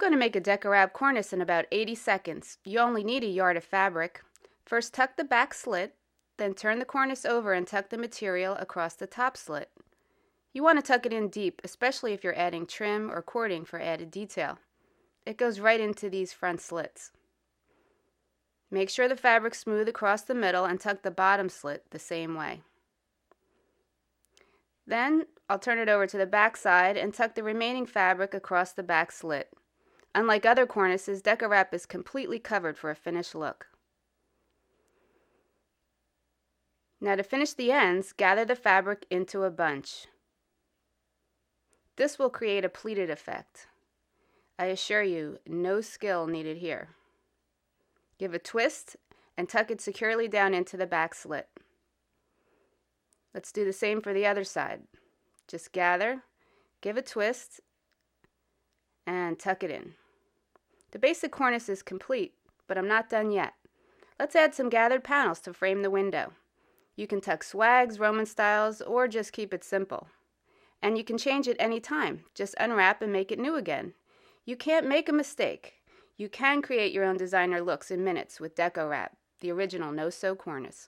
going to make a Deco wrap cornice in about 80 seconds. You only need a yard of fabric. First tuck the back slit, then turn the cornice over and tuck the material across the top slit. You want to tuck it in deep, especially if you're adding trim or cording for added detail. It goes right into these front slits. Make sure the fabric's smooth across the middle and tuck the bottom slit the same way. Then I'll turn it over to the back side and tuck the remaining fabric across the back slit. Unlike other cornices, Deco wrap is completely covered for a finished look. Now to finish the ends, gather the fabric into a bunch. This will create a pleated effect. I assure you, no skill needed here. Give a twist and tuck it securely down into the back slit. Let's do the same for the other side. Just gather, give a twist, and tuck it in. The basic cornice is complete, but I'm not done yet. Let's add some gathered panels to frame the window. You can tuck swags, Roman styles, or just keep it simple. And you can change it any time. Just unwrap and make it new again. You can't make a mistake. You can create your own designer looks in minutes with Deco wrap, the original no-sew cornice.